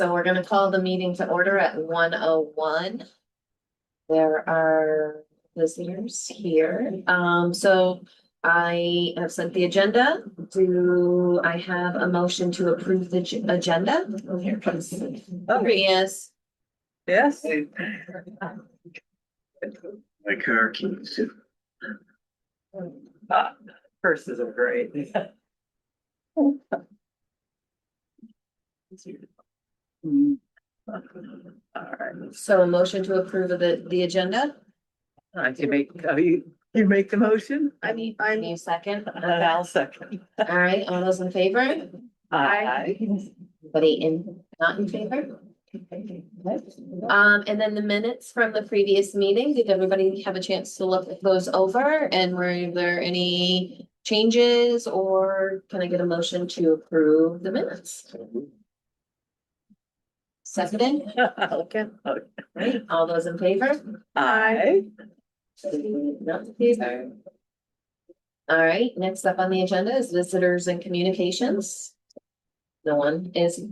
So we're gonna call the meeting to order at 1:01. There are visitors here. So I have sent the agenda. Do I have a motion to approve the agenda? Oh, here it comes. Oh, he is. Yes. My car keys. Purses are great. All right, so a motion to approve of the agenda? I can make, you make the motion? Can you second? I'll second. All right, all those in favor? Aye. Anybody not in favor? And then the minutes from the previous meeting, did everybody have a chance to look those over? And were there any changes, or can I get a motion to approve the minutes? Seconded? Okay. Right, all those in favor? Aye. Not in favor. All right, next up on the agenda is visitors and communications. No one is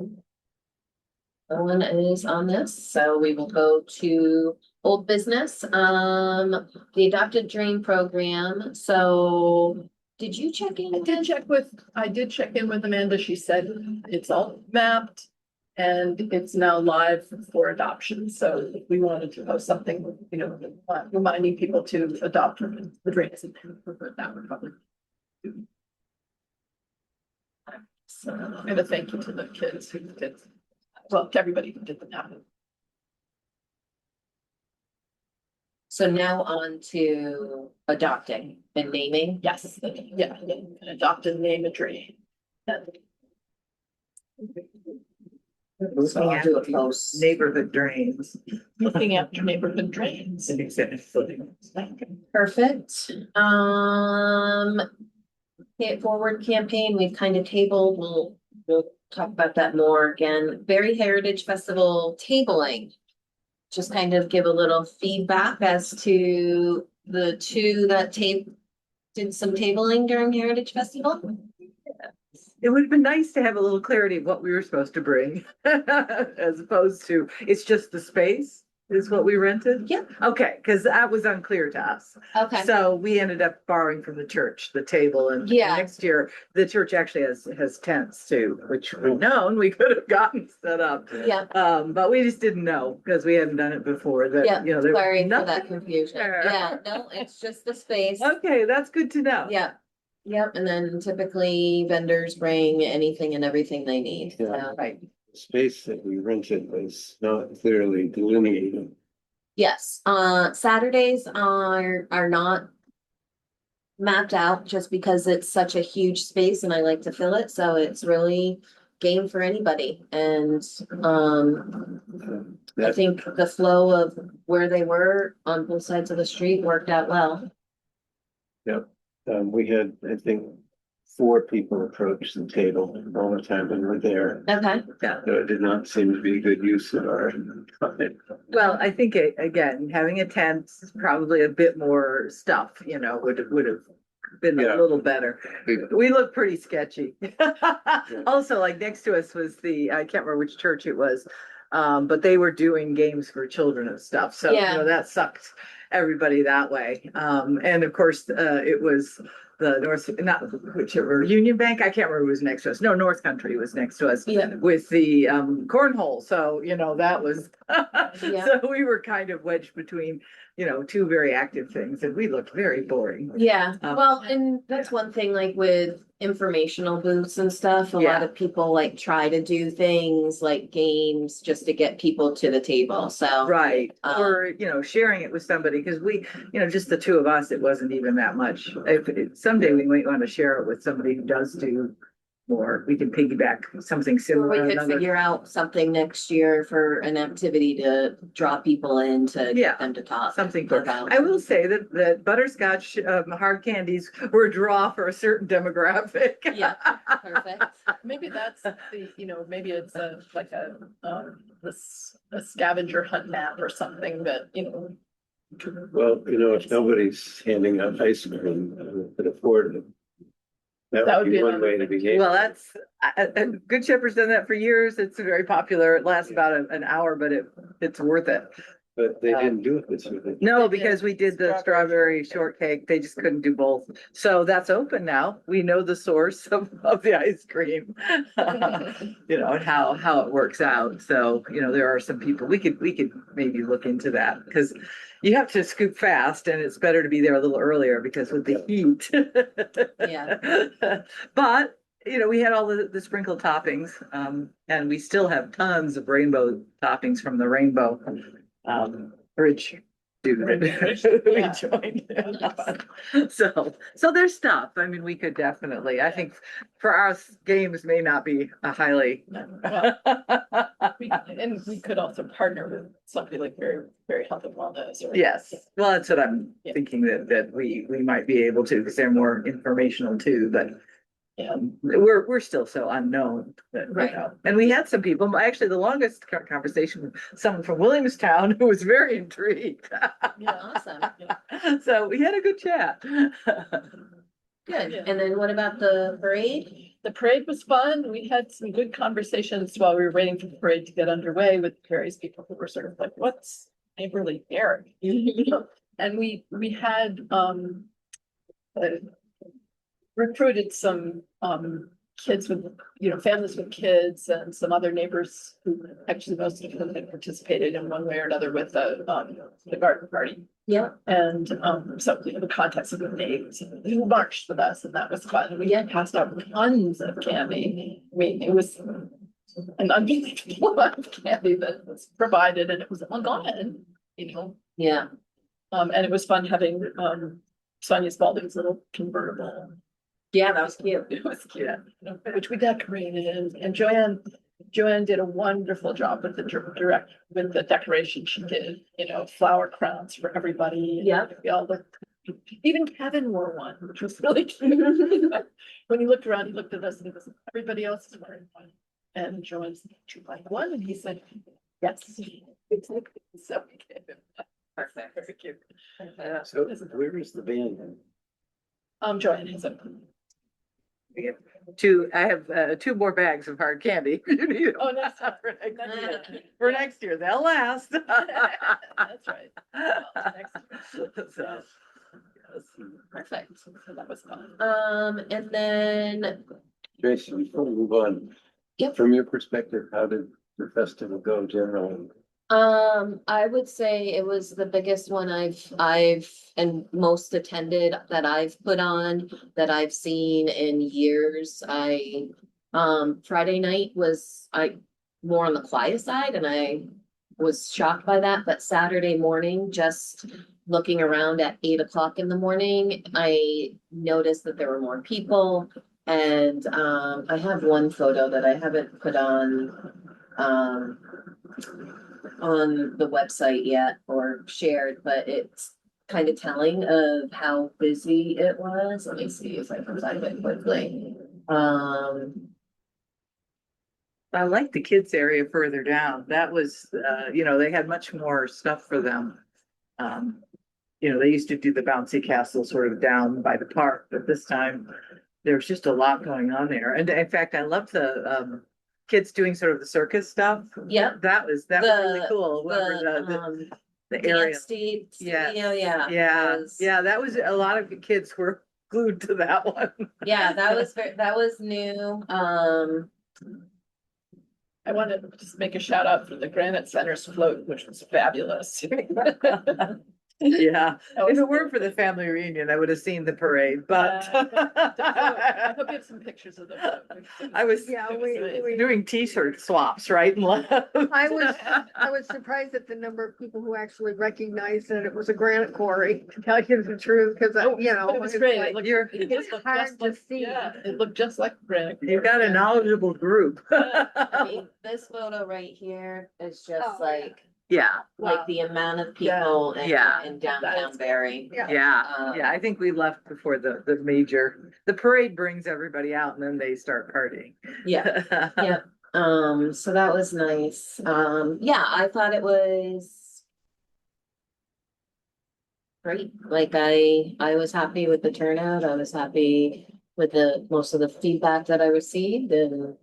on this, so we will go to old business. The adopted dream program. So did you check in? I did check in with Amanda. She said it's all mapped and it's now live for adoption. So we wanted to post something, reminding people to adopt the dreams, and that would probably do. So, and a thank you to the kids who did, well, to everybody who did the map. So now on to adopting and naming. Yes, yeah, an adopted name a dream. So I'll do a post. Neighborhood drains. Looking after neighborhood drains. Perfect. Pay It Forward campaign, we've kind of tabled, we'll talk about that more again. Berry Heritage Festival tabling. Just kind of give a little feedback as to the two that did some tabling during Heritage Festival. It would have been nice to have a little clarity of what we were supposed to bring, as opposed to, it's just the space is what we rented? Yeah. Okay, because that was unclear to us. Okay. So we ended up borrowing from the church, the table, and Yeah. next year, the church actually has tents too, which we've known we could have gotten set up. Yeah. But we just didn't know because we hadn't done it before that, Yeah, there was sorry for that nothing confusion. there. Yeah, no, it's just the space. Okay, that's good to know. Yeah. Yep, and then typically vendors bring anything and everything they need. Yeah. So, Right. Space that we rented was not clearly delineated. yes, Saturdays are not mapped out just because it's such a huge space and I like to fill it, so it's really game for anybody. And I think the flow of where they were on both sides of the street worked out well. We had, I think, 4 people approach the table all the time when we're there. Okay. Yeah. So it did not seem to be a good use of our time. Well, I think again, having a tent is probably a bit more stuff, would have been a Yeah. little better. We look pretty sketchy. Also, like next to us was I can't remember which church it was. But they were doing games for children and stuff. So, Yeah. that sucked everybody that way. And of course, it was the whichever Union Bank, I can't remember who was next to us. No, North Country was next to us. Yeah. With the cornhole. So, that was, Yeah. so we were kind of wedged between, 2 very active things, and we looked very boring. Yeah, well, and that's one thing, like with informational booths and stuff, a lot Yeah. of people like try to do things like games just to get people to the table, so. Right, or, sharing it with somebody, because we, just the 2 of us, it wasn't even that much. Someday we might want to share it with somebody who does do more, we can piggyback something Or similar. we could another- figure out something next year for an activity to draw people in to Yeah, get them to talk. Something about. I will say that butterscotch hard candies were a draw for a certain demographic. Yeah, perfect. Maybe that's maybe it's a scavenger hunt map or something that, Well, if nobody's handing out ice cream, could afford it. That would be one another way to thing. behave. Well, that's, Good Shepherd's done that for years. It's very popular. It lasts about an hour, but it's worth it. But they didn't do it this year. did they? No, They did because we did the strawberry strawberry shortcake. They just couldn't do both. So that's open now. We know the source of the ice cream. You know, and how it works out. So, you know, there are some people, we could maybe look into that because you have to scoop fast and it's better to be there a little earlier because with the heat. Yeah. But, you know, we had all the sprinkled toppings, and we still have tons of rainbow toppings from the rainbow bridge student who Yeah. joined. So there's stuff. I mean, we could definitely, I think for us, games may not be a highly. Well, And we could also partner with somebody like very health and wellness or. Yes, well, that's what I'm Yeah. thinking that we might be able to, because they're more informational too, but Yeah. we're still so unknown that, you Right. know. And we had some people, actually the longest conversation with someone from Williamstown who was very intrigued. Yeah, awesome. So we had a good chat. Good. Yeah. And then what about the parade? The parade was fun. We had some good conversations while we were waiting for the parade to get underway with various people who were sort of like, what's neighborly care? You know, and we had, uh, recruited some, kids with, you know, families with kids and some other neighbors who actually most of them had participated in one way or another with the garden party. Yeah. And so you know, the context of the names who marched with us, and that was fun. We had passed out tons of candy. I mean, it was an unbelievable amount of candy that was provided, and it was all gone, you know. Yeah. And it was fun having Sonia Spalding's little convertible. Yeah, that was cute. It was cute, which we decorated, and Joanne did a wonderful job with with the decoration. She did, you know, flower crowns for everybody. Yeah. We all looked, even Kevin wore one, which was really cute. When he looked around, he looked at us and he was, everybody else is wearing one. And Joanne said, "Do you like one?" And he said, "Yes." So we gave him that. Perfect. Very cute. So where is the band? Joanne has a. I have 2 more bags of hard candy. You need them Oh, next time. for next Next year. year. For next year, they'll last. That's right. Well, next- So, yes. Perfect. So that was fun. And then, Tracy, before we move on. Yep. From your perspective, how did the festival go generally? I would say it was the biggest one I've and most attended that I've put on, that I've seen in years. Friday night was more on the quiet side, and I was shocked by that, but Saturday morning, just looking around at 8 o'clock in the morning, I noticed that there were more people. And I have one photo that I haven't put on the website yet or shared, but it's kind of telling of how busy it was. Let me see if I can find it quickly. I like the kids area further down. That was, you know, they had much more stuff for them. You know, they used to do the bouncy castle sort of down by the park, but this time there's just a lot going on there. And in fact, I loved the kids doing sort of the circus stuff. Yep. That was really cool. The area. Dance Studio, Yeah. yeah. Yeah, that was, a lot of the kids were glued to that one. Yeah, that was new. I want to just make a shout out for the Granite Center's float, which was fabulous. Yeah, if it weren't for the family reunion, I would have seen the parade, but. I hope you have some pictures of the float. I was doing T-shirt swaps, right? And left. I was surprised at the number of people who actually recognized that it was a granite quarry, to tell you the truth, because you know. But it was it's great. like- It looked- You're- it It's looked hard just to like- see. Yeah, it looked just like granite. You've got a knowledgeable group. I mean, this photo right here is just Oh, like Yeah, like the amount of people Yeah. in downtown That's- Barry. Yeah. yeah, I think we left before the parade brings everybody out and then they start partying. Yeah, yeah. So that was nice. Yeah, I thought it was great. Like I was happy with the turnout. I was happy with the, most of the feedback that I received and,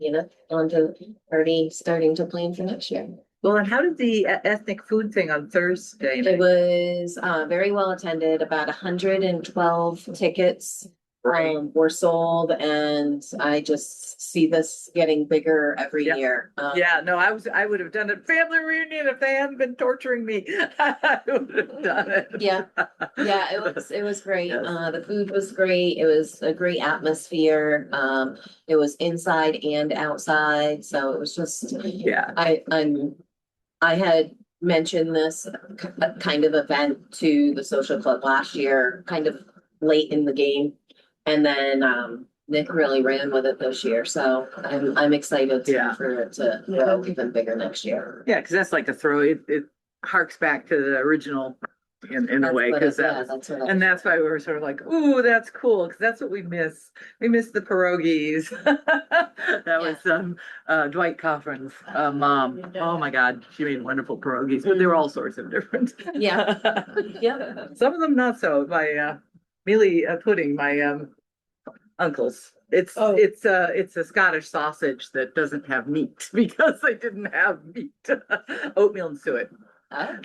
on to already starting to plan for next year. Well, and how did the ethnic food thing on Thursday? It was, very well attended, about 112 tickets. Great. Were sold, and I just see this getting bigger every Yeah. year. Yeah, no, I would have done a family reunion if they hadn't been torturing me. I would have done it. Yeah. Yeah, it was great. Yes. The food was great. It was a great atmosphere. It was inside and outside, so it was just, Yeah, I had mentioned this kind of event to the social club last year, kind of late in the game. And then, Nick really ran with it this year, so I'm excited Yeah. for it to grow even bigger next year. yeah, because that's like the throw, it harks back to the original in a way, because That's what and that's why we were sort of like, ooh, that's cool, because that's what we miss. We miss the pierogies. That was Dwight Cochran's mom. Oh my God, she made wonderful pierogies, but they were all sorts of different. Yeah. Yeah. Some of them not so. My mealy pudding, my uncle's. It's a Scottish sausage that doesn't have meat because they didn't have meat. Oatmeal and suet. Oh,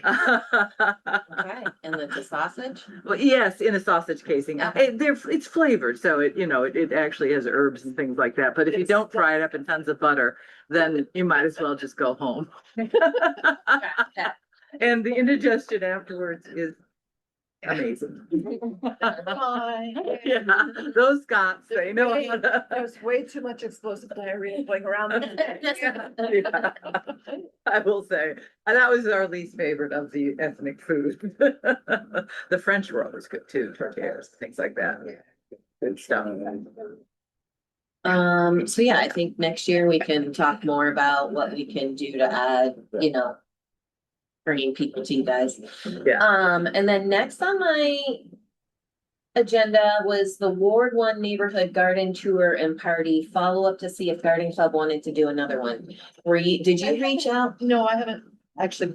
okay. And the sausage? Well, yes, in a sausage casing. Okay. It's flavored, so it actually has herbs and things like that. But if you don't fry it up in tons of butter, then you might as well just go home. And the indigestion afterwards is amazing. Bye. Yeah, those Scots, they know how to. There's way too much explosive diarrhea going around. Yeah, I will say, and that was our least favorite of the ethnic food. The French were always good too, tortillas, things like that. Good stuff. So yeah, I think next year we can talk more about what we can do to add, bringing people to you guys. Yeah. And then next on my agenda was the Ward 1 Neighborhood Garden Tour and Party follow-up to see if Garden Club wanted to do another one. Did you reach out? No, I haven't actually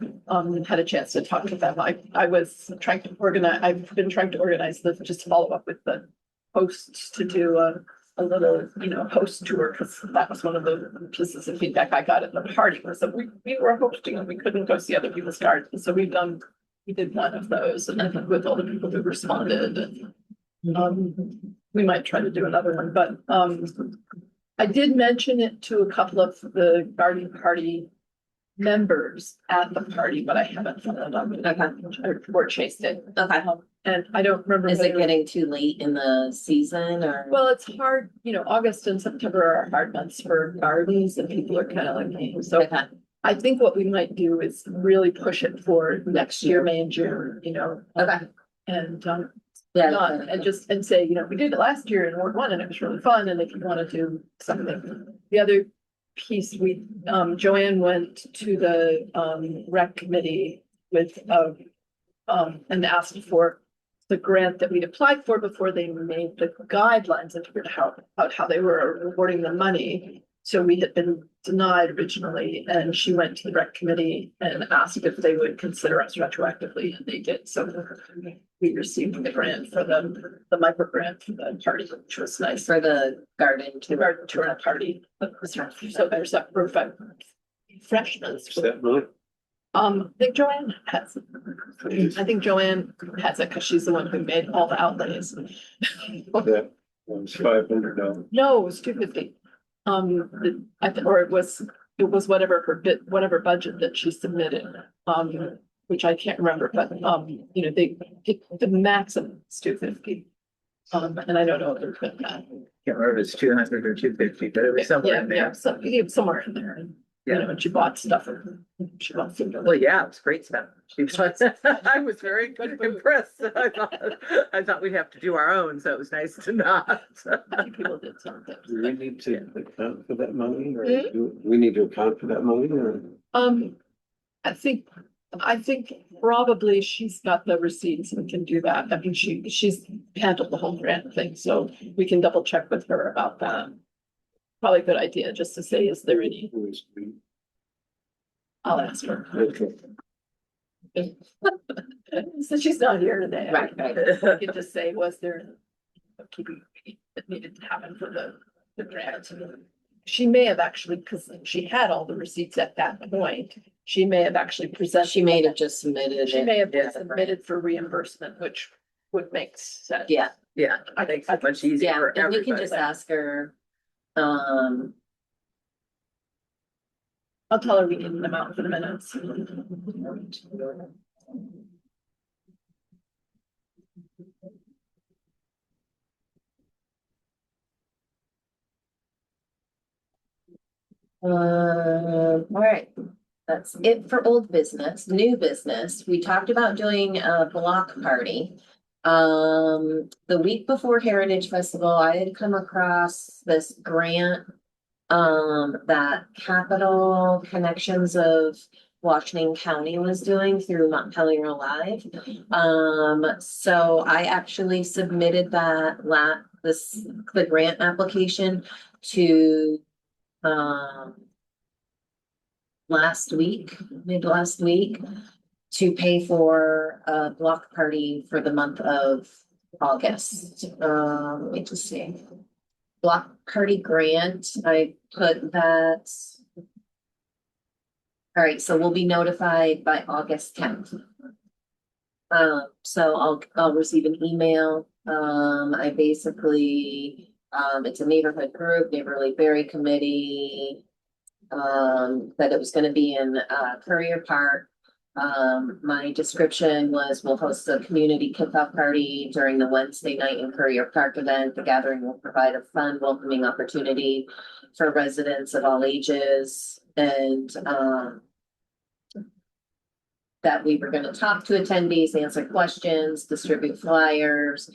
had a chance to talk to them. I was trying to organize, I've been trying to organize this, just follow up with the hosts to do a little, host tour, because that was one of the pieces of feedback I got at the party, was that we were hosting and we couldn't go see other people's gardens. So we did one of those, and with all the people who responded, and we might try to do another one, but I did mention it to a couple of the garden party members at the party, but I haven't followed up with it or chased it. Okay. And I don't remember. Is it getting too late in the season or? Well, it's hard, August and September are hard months for gardens and people are kind of like, hey, so Okay. I think what we might do is really push it for next year, May and June, Okay. and Yeah. and say, we did it last year in Ward 1 and it was really fun. And if you want to do something, the other piece, Joanne went to the rec committee with and asked for the grant that we'd applied for before they made the guidelines and figured out how they were awarding the money. So we had been denied originally, and she went to the rec committee and asked if they would consider us retroactively, and they did. So we received the grant for the micro grant for the party, which was nice. For the garden The tour. garden tour and party. So there's that refreshments. Is that really? I think Joanne has it because she's the one who made all the outlays. Yeah, it's $500. No, it was 250. Or it was whatever budget that she submitted, which I can't remember, but, the maximum is 250. And I don't know if there's been that. Can't remember if it's 200 or 250, but it was somewhere in there. Somewhere in there. And she bought stuff. She bought food. Well, yeah, it was great stuff. I was very impressed. I thought we'd have to do our own, so it was nice to not. People did something. Do we need to account for that money, or do we need to account for that money, or? I think probably she's got the receipts and can do that. I mean, she's handled the whole grant thing, so we can double check with her about that. Probably a good idea just to say, is there any? I'll ask her. Okay. So she's not here today. Right. I could just say, was there keeping that needed to happen for the grant. She may have actually, because she had all the receipts at that point, she may have actually presented. She may have just submitted She it. may have Yeah. submitted for reimbursement, which would make sense. Yeah, Yeah, I think it's much easier yeah, for and we can everybody. just ask her. I'll tell her we need an amount for the minutes. All right, that's it for old business. New business, we talked about doing a block party. The week before Heritage Festival, I had come across this grant. That Capital Connections of Washington County was doing through Montpelier Alive. So I actually submitted the grant application to mid last week, to pay for a block party for the month of August. Let me just see. Block party grant, I put that. All right, so we'll be notified by August 10th. So I'll receive an email. I basically, it's a neighborhood group, neighborly berry committee. That it was gonna be in Courier Park. My description was we'll host a community kickoff party during the Wednesday night in Courier Park event. The gathering will provide a fun, welcoming opportunity for residents of all ages, and that we were gonna talk to attendees, answer questions, distribute flyers.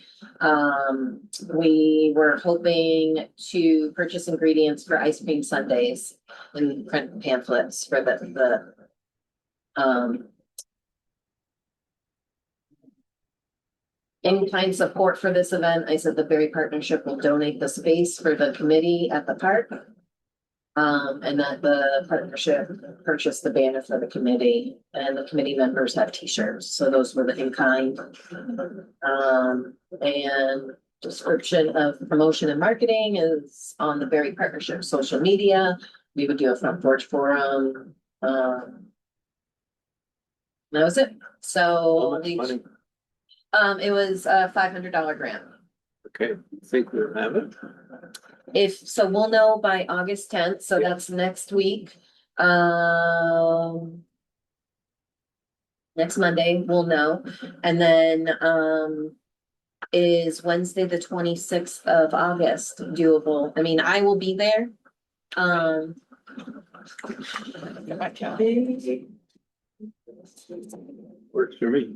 We were hoping to purchase ingredients for ice cream sundaes and print pamphlets for any kind of support for this event. I said the Berry Partnership will donate the space for the committee at the park. And that the partnership purchased the banner for the committee, and the committee members have t-shirts, so those were the in-kind. And description of promotion and marketing is on the Berry Partnership social media. We would do a front porch forum. That was it. So it was a $500 grant. Okay, think we'll have it. We'll know by August 10th, so that's next week. Next Monday, we'll know. And then, is Wednesday, the 26th of August doable? I mean, I will be there. Works for me.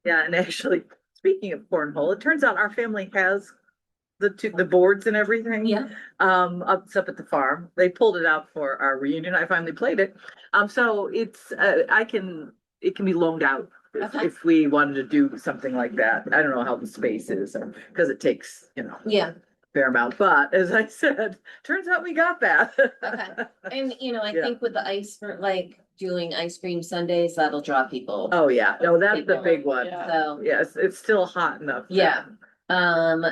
Yeah, and actually, speaking of cornhole, it turns out our family has the boards and everything. Yeah. Up at the farm. They pulled it out for our reunion. I finally played it. So it's it can be loaned out Okay. if we wanted to do something like that. I don't know how the space is, because it takes, Yeah, a fair amount, but as I said, turns out we got that. okay. And, I Yeah. think with the ice for doing ice cream sundaes, that'll draw people. Oh, yeah. No, that's the big one. Yeah. So. Yes, it's still hot enough. Yeah.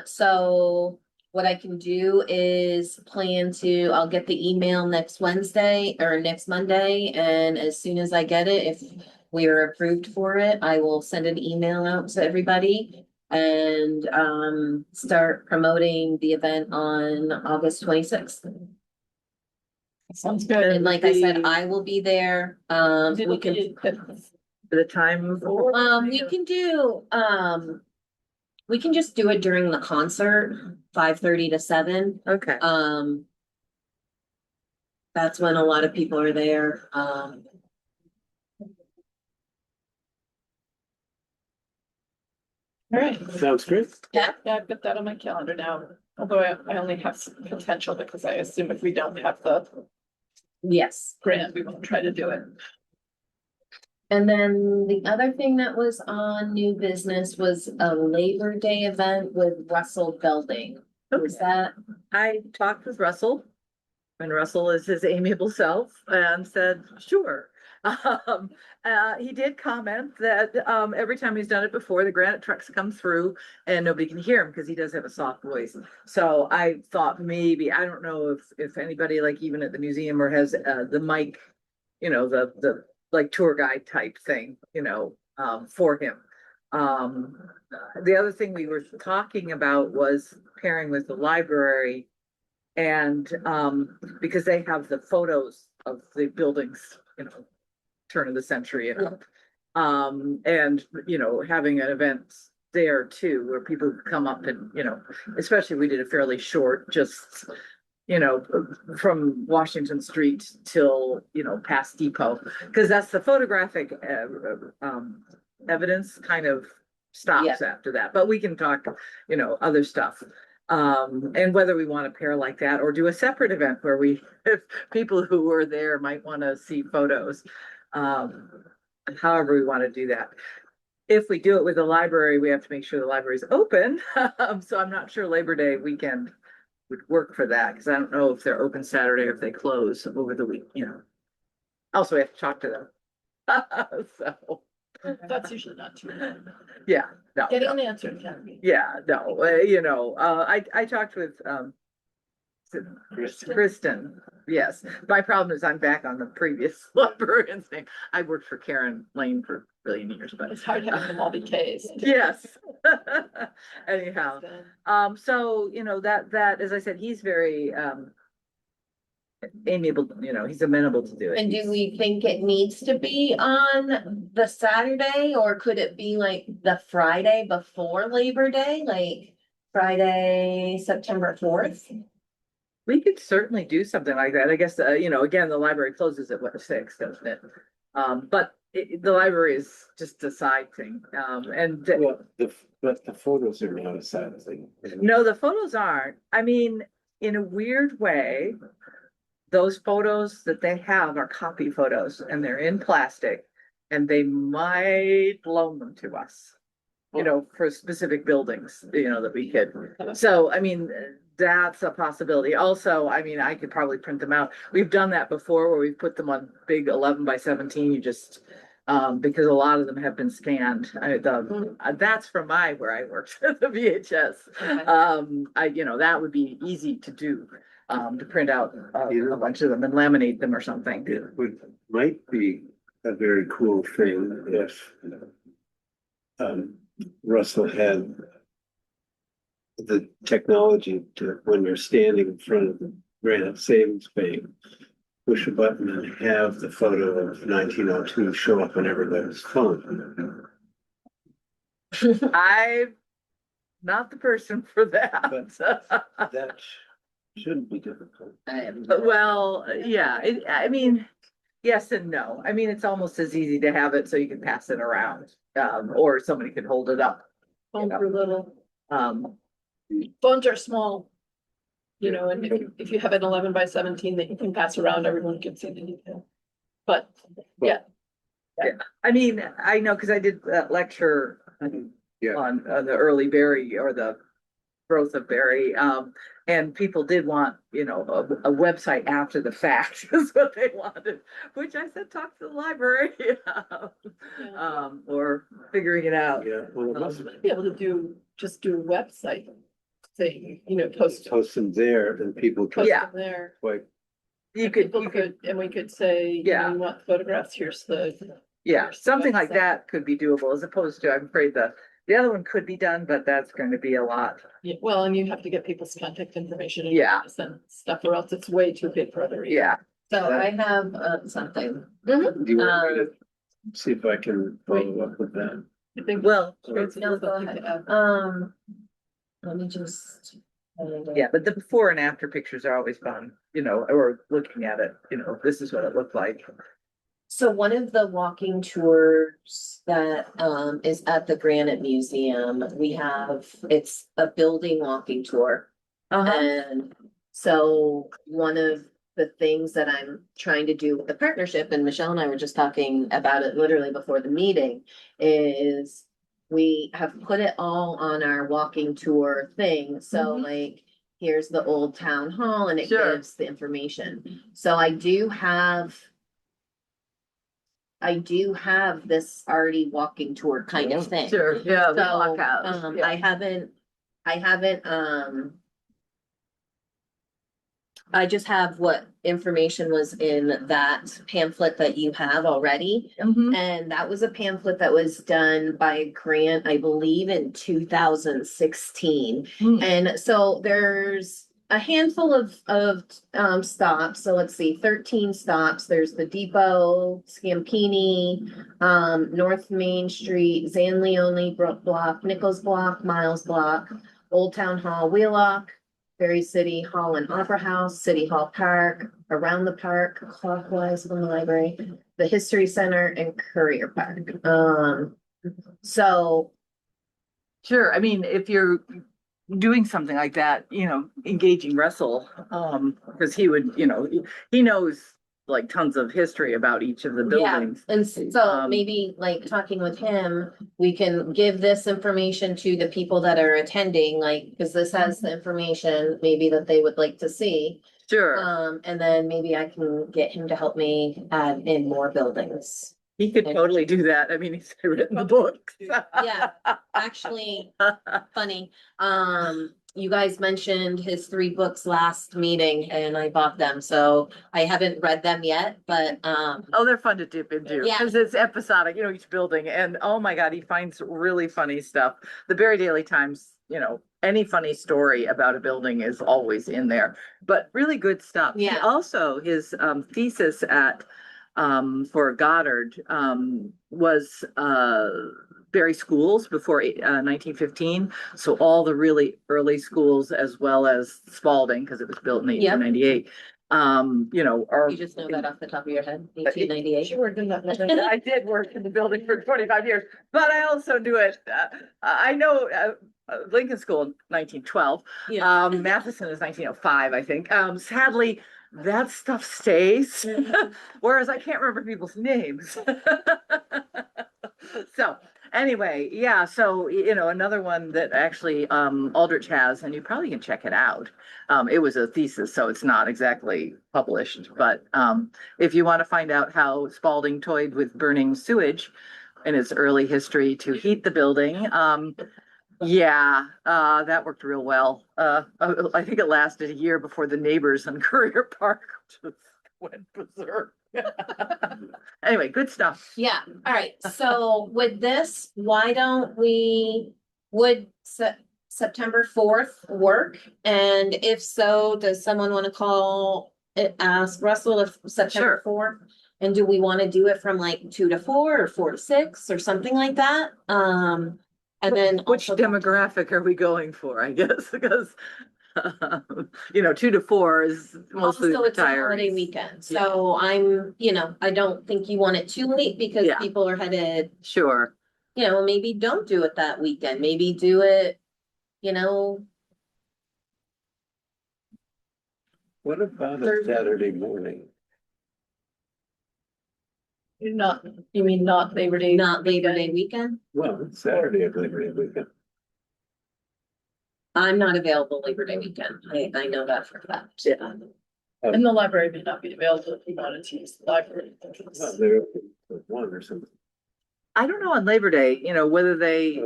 So what I can do is I'll get the email next Wednesday or next Monday, and as soon as I get it, if we are approved for it, I will send an email out to everybody and start promoting the event on August 26th. Sounds good. And like I said, I will be there. We can The time. we can just do it during the concert, 5:30 to 7. Okay. That's when a lot of people are there. All right. Sounds great. Yeah, I've got that on my calendar now, although I only have some potential because I assume if we don't have the Yes. grant, we won't try to do it. And then the other thing that was on new business was a Labor Day event with Russell Building. Was that? I talked with Russell, when Russell is his amiable self, and said, sure. He did comment that, every time he's done it before, the granite trucks come through and nobody can hear him because he does have a soft voice. So I thought maybe, I don't know if anybody like even at the museum or has, the mic, the like tour guide type thing, for him. Um, the other thing we were talking about was pairing with the library and, because they have the photos of the buildings, turn of the century and up. And, having an event there too, where people could come up and, especially we did a fairly short, just, from Washington Street till, past Depot, because that's the photographic, evidence kind of stops after that, but we can talk, other stuff. And whether we want to pair like that or do a separate event where if people who were there might want to see photos. However we want to do that. If we do it with the library, we have to make sure the library is open. So I'm not sure Labor Day weekend would work for that, because I don't know if they're open Saturday or if they close over the week, Also, we have to talk to them. So, That's usually not too bad. yeah, no. Getting an answer can be. Yeah, no, I talked with, Kristen, yes. My problem is I'm back on the previous librarian's name. I worked for Karen Lane for a billion years, but. It's hard having them all be Ks. Yes. Anyhow, so, that, as I said, he's very, amiable, he's amenable to do it. And do we think it needs to be on the Saturday, or could it be like the Friday before Labor Day, like Friday, September 4th? We could certainly do something like that. I guess, again, the library closes at 6, doesn't it? But the library is just a side thing. And Well, but the photos are not a side thing. no, the photos aren't. I mean, in a weird way, those photos that they have are copy photos and they're in plastic, and they might loan them to us, for specific buildings, that we could. So, I mean, that's a possibility. Also, I mean, I could probably print them out. We've done that before where we've put them on big 11 by 17. You just, because a lot of them have been scanned. That's from where I worked at the VHS. Okay. That would be easy to do, to print out a bunch of them and laminate them or something. It might be a very cool thing if Russell had the technology to, when you're standing in front of the Granite Savings Bank, push a button and have the photo of 1902 show up on everybody's phone. I'm not the person for that. That shouldn't be difficult. Well, yeah, I mean, yes and no. I mean, it's almost as easy to have it so you can pass it around, or somebody could hold it up. Phones are little, Um, phones are small. And if you have an 11 by 17 that you can pass around, everyone can see the detail. But, yeah. I mean, I know, because I did that lecture Yeah. on the early Barre, or the growth of Barre, and people did want, a website after the fact is what they wanted, which I said, talk to the library, or figuring it out. Yeah, well, it must Be able to just do a website, say, post them there and people can post Yeah. them there. like, People could, and we could say, Yeah. you want photographs, here's the. Yeah, here's the something like website. that could be doable, as opposed to, I'm afraid the other one could be done, but that's going to be a lot. Yeah, well, and you have to get people's contact information. Yeah. And stuff, or else it's way too big for other. Yeah, So I have something. do you want me to see if I can follow up with that? I think. well, No, go ahead. Let me just. yeah, but the before and after pictures are always fun, or looking at it, this is what it looked like. So one of the walking tours that is at the Granite Museum, it's a building walking tour. And so one of the things that I'm trying to do with the partnership, and Michelle and I were just talking about it literally before the meeting, is we have put it all on our walking tour thing. So like, here's the old town hall and it Sure. gives the information. So I do have I do have this already walking tour kind of thing. Sure, yeah. the So, blockhouse, yeah. I haven't, I just have what information was in that pamphlet that you have already. Mhm. And that was a pamphlet that was done by a grant, I believe, in 2016. Hmm. And so there's a handful of stops. So let's see, 13 stops. There's the Depot, Scampini, North Main Street, Zanleone Block, Nichols Block, Miles Block, Old Town Hall, Wheelock, Berry City Hall and Opera House, City Hall Park, around the park, clockwise from the library, the History Center and Courier Park. So Sure, I mean, if you're doing something like that, engaging Russell, because he would, he knows like tons of history about each of the yeah, buildings. and so maybe like talking with him, we can give this information to the people that are attending, like, because this has the information maybe that they would like to see. Sure, And then maybe I can get him to help me add in more buildings. he could totally do that. I mean, he's written the books. Yeah, actually, funny. You guys mentioned his 3 books last meeting and I bought them, so I haven't read them yet, but Oh, they're fun to dip into Yeah. because it's episodic, each building. And oh my God, he finds really funny stuff. The Barry Daily Times, any funny story about a building is always in there, but really good stuff. He Yeah. also, his thesis for Goddard was Barry schools before 1915. So all the really early schools as well as Spalding, because it was built in Yep. 1898. Are you just know that off the top of your head, 1898. She worked in that. I did work in the building for 25 years, but I also do it. I know Lincoln School 1912. Yeah. Matheson is 1905, I think. Sadly, that stuff stays, whereas I can't remember people's names. So anyway, yeah. So another one that actually Aldrich has, and you probably can check it out. It was a thesis, so it's not exactly published, but if you want to find out how Spalding toyed with burning sewage in its early history to heat the building, that worked real well. I think it lasted a year before the neighbors on Courier Park just went berserk. Anyway, good stuff. Yeah, all right, so with this, why don't we, would September 4th work? And if so, does someone want to call, ask Russell if September 4th? And do we want to do it from like 2 to 4 or 4 to 6 or something like that? And then Which also demographic are we going for, I guess, because 2 to 4 is mostly also, it's a holiday retirees. weekend, so I'm, I don't think you want it too late because Yeah. people are headed, Sure. maybe don't do it that weekend, maybe do it, What about a Thursday. Saturday morning? You mean not Labor Day? not Labor Day weekend. Well, it's Saturday of Labor Day weekend. I'm not available Labor Day weekend, I know that for a fact. Yeah. And the library may not be available if you wanted to use the library. Well, they're open at 1 or something. I don't know on Labor Day, whether they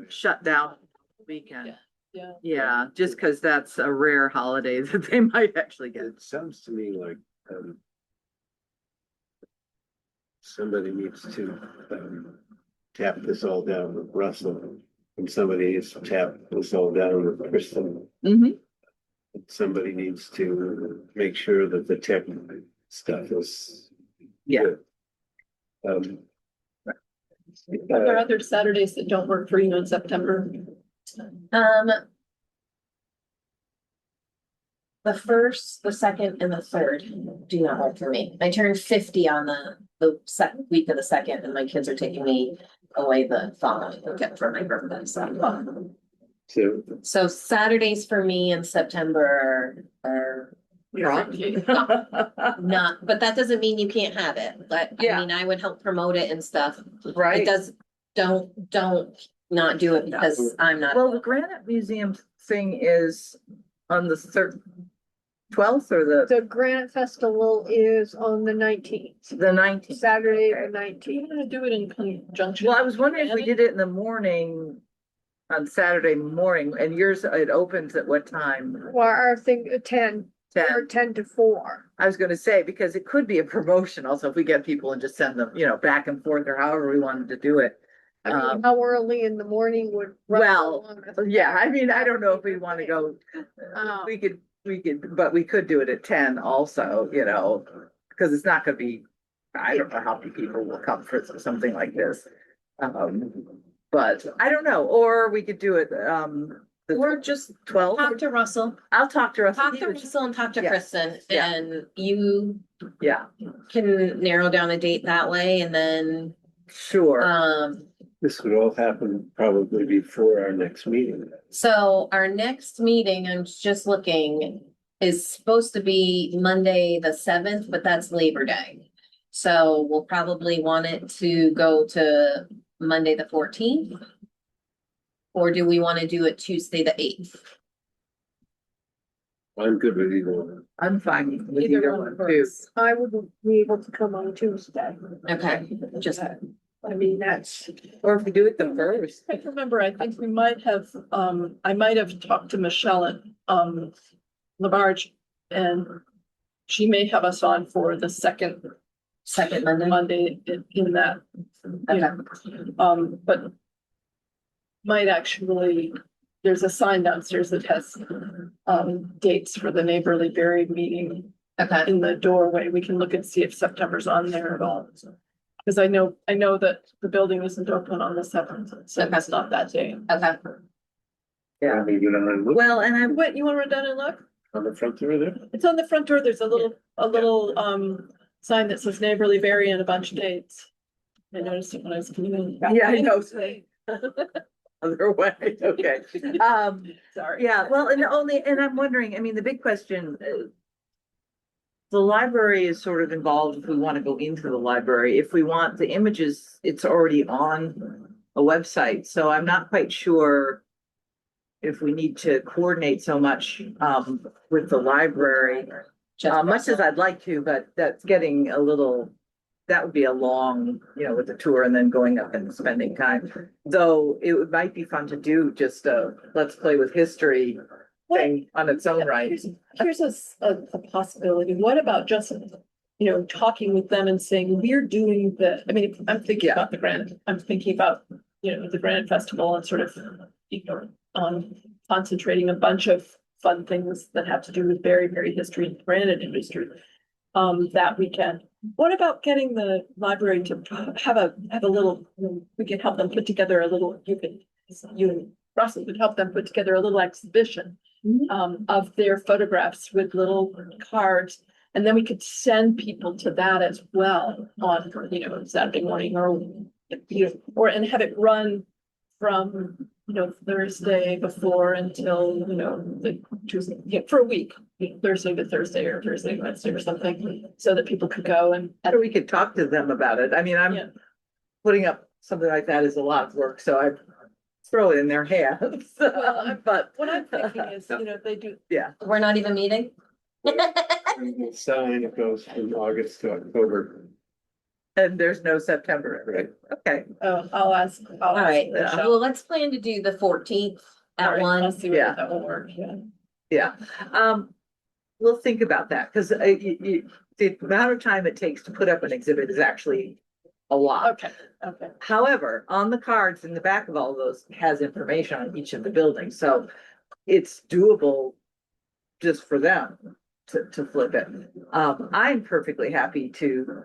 shut down the weekend. Yeah. Yeah, just because that's a rare holiday that they might actually get. It sounds to me like somebody needs to tap this all down with Russell, and somebody needs to tap this all down with Kristen. Mm-hmm. Somebody needs to make sure that the tech stuff is Yeah. good. Are there other Saturdays that don't work for you in September? The 1st, the 2nd, and the 3rd do not work for me. I turned 50 on the second week of the 2nd, and my kids are taking me away the following weekend for my birthday, so Saturdays for me in September are not, but that doesn't mean you can't have it, but I Yeah. mean, I would help promote it and stuff. It Right. does, don't not do it because I'm not. Well, the Granite Museum thing is on the third. 12th or The Granite Festival is on the 19th, the 19th? Saturday, the Okay. We're 19th. gonna do it in conjunction. Well, I was wondering if we did it in the morning on Saturday morning, and yours, it opens at what time? Well, our thing, 10, or 10. 10 to 4. I was gonna say, because it could be a promotion also if we get people and just send them, back and forth or however we wanted to do it. I mean, Um, how early in the morning would? run Well, along with yeah, I that? mean, I don't know if we want to go, Oh. we could, but we could do it at 10 also, because it's not gonna be, I don't know how many people will come for something like this. But I don't know, or we could do it, Or just 12. talk to Russell, I'll talk to Russell. talk to Russell and talk to Yeah. Kristen, Yeah. and you Yeah, can narrow down a date that way, and then, sure. This would all happen probably before our next meeting. so our next meeting, I'm just looking, is supposed to be Monday, the 7th, but that's Labor Day. So we'll probably want it to go to Monday, the 14th. Or do we want to do it Tuesday, the 8th? I'm good with either one. I'm fine with Either either one one too. works. I would be able to come on Tuesday. Okay, just, I mean, that's, Or if we do it the first. I can remember, I think we might have, I might have talked to Michelle at, Labarge, and she may have us on for the second Monday. Monday in that. But might actually, there's a sign downstairs that has, dates for the neighborly Berry meeting Okay, in the doorway. We can look and see if September's on there at all. Because I know that the building isn't open on the 7th, so that's not that day. okay. Yeah. Maybe on Well, and I What, you wanna run down and look? the front door there. It's on the front door. There's a little sign that says neighborly Berry and a bunch of dates. I noticed it when I was coming in. Yeah, I know. Other way, okay. Sorry. Yeah, well, and I'm wondering, I mean, the big question. The library is sort of involved if we want to go into the library. If we want the images, it's already on a website, so I'm not quite sure. If we need to coordinate so much with the library, much as I'd like to, but that's getting a little. That would be a long, with the tour and then going up and spending time. Though might be fun to do just a let's play with history thing on its own right. Here's a possibility. What about just, talking with them and saying, we're doing the, I mean, I'm thinking about the Granite, I'm thinking about, the Granite Festival and sort of, concentrating a bunch of fun things that have to do with very history and granite industry. That weekend. What about getting the library to have a little, we can help them put together a little, you and Russell could help them put together a little exhibition. Of their photographs with little cards, and then we could send people to that as well on, Saturday morning or and have it run from, Thursday before until, the Tuesday, for a week, Thursday to Thursday or Thursday to Wednesday or something, so that people could go and. Or we could talk to them about it. I mean, Yeah. putting up something like that is a lot of work, so I throw it in their hands. Well, But What I'm thinking is, they do, We're not even meeting? Sign, it goes from August to October. and there's no September, Right. Okay, I'll ask. All right, Michelle. well, let's plan to do the 14th All at right, one. I'll see Yeah. whether that will work, yeah. yeah. We'll think about that because the amount of time it takes to put up an exhibit is actually a lot. Okay. However, on the cards in the back of all those has information on each of the buildings, so it's doable just for them to flip it. I'm perfectly happy to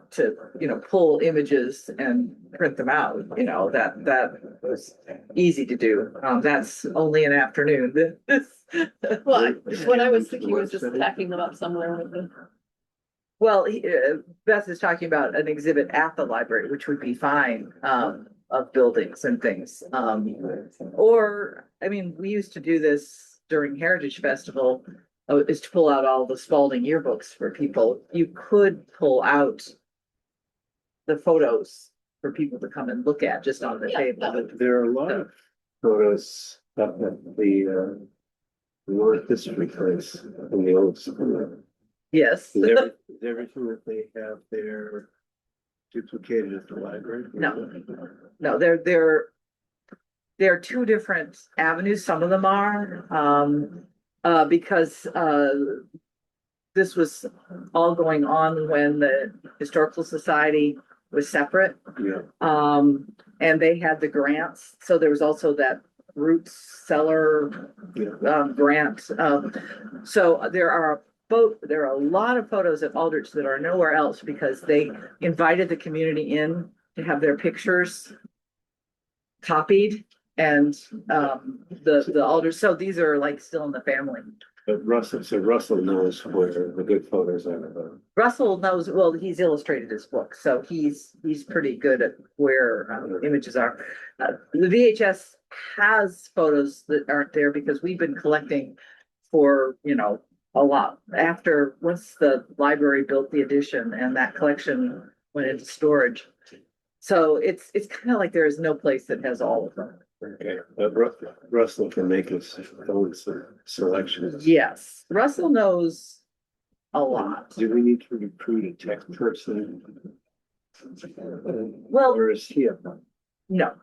pull images and print them out, that was easy to do. That's only an afternoon. Well, what I was thinking was just tacking them up somewhere with the. Well, Beth is talking about an exhibit at the library, which would be fine, of buildings and things. Or, I mean, we used to do this during Heritage Festival, is to pull out all the Spalding yearbooks for people. You could pull out the photos for people to come and look at just on the Yeah, table. But there are a lot of photos up at the North History Place in the old school. Yes. Is everything that they have there duplicated at the library? No, there are two different avenues. Some of them are, because, this was all going on when the Historical Society was separate. Yeah, And they had the grants. So there was also that Roots Cellar, yeah. grant. So there are a lot of photos at Aldrich that are nowhere else because they invited the community in to have their pictures copied and, the Aldrich, so these are like still in the family. But Russell knows where the good photos are. Russell knows, well, he's illustrated his book, so he's pretty good at where, images are. The VHS has photos that aren't there because we've been collecting for, a lot. Once the library built the addition and that collection went into storage. So it's kind of like there is no place that has all of them. Okay, but Russell can make his own selections. Yes, Russell knows a lot. Do we need to recruit a tech person? Well, Or is he a? no,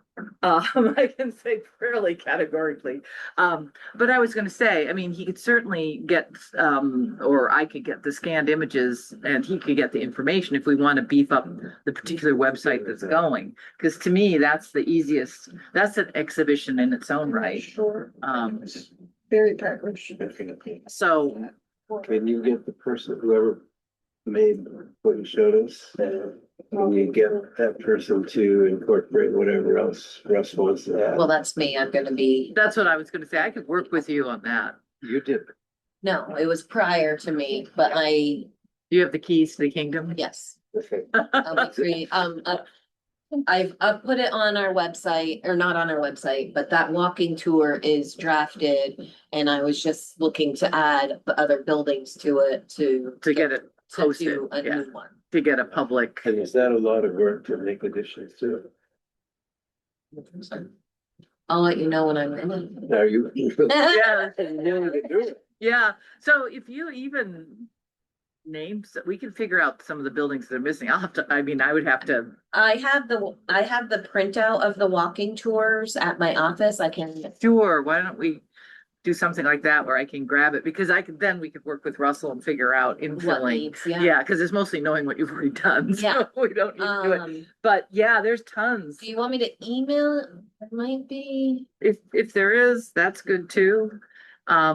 I can say fairly categorically. But I was gonna say, I mean, he could certainly get, or I could get the scanned images and he could get the information if we want to beef up the particular website that's going. Because to me, that's the easiest, that's an exhibition in its own right. Sure. Um, Very packaged. so, Can you get the person, whoever made what you showed us? Can you get that person to incorporate whatever else Russ wants to add? Well, that's me. I'm gonna be, that's what I was gonna say. I could work with you on that. You did. no, it was prior to me, but You have the keys to the kingdom? yes. Okay. I'll be free. I've put it on our website, or not on our website, but that walking tour is drafted. And I was just looking to add the other buildings to it to get it to posted, do a yeah. new one. To get a public. And is that a lot of work to make additions to it? I'll let you know when I'm in Are you? Yeah, it. yeah. So if you even names, we can figure out some of the buildings that are missing. I would have to. I have the printout of the walking tours at my office. I can, Sure, why don't we do something like that where I can grab it, because we could work with Russell and figure out what infilling. needs, yeah. Yeah, because it's mostly knowing what you've already done, Yeah. so we don't need to do it. Um, But yeah, there's tons. do you want me to email? It might be, If there is, that's good too.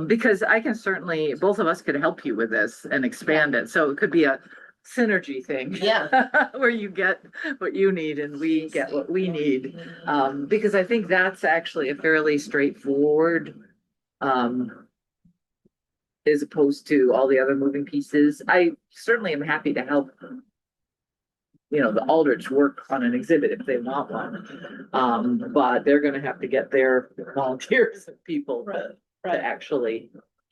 Because I can certainly, both of us could help you with this and expand it, so it could be a synergy thing. yeah. Where you get what you need and we get what we need. Because I think that's actually a fairly straightforward, as opposed to all the other moving pieces. I certainly am happy to help, the Aldrich work on an exhibit if they want one. But they're gonna have to get their volunteers and people to actually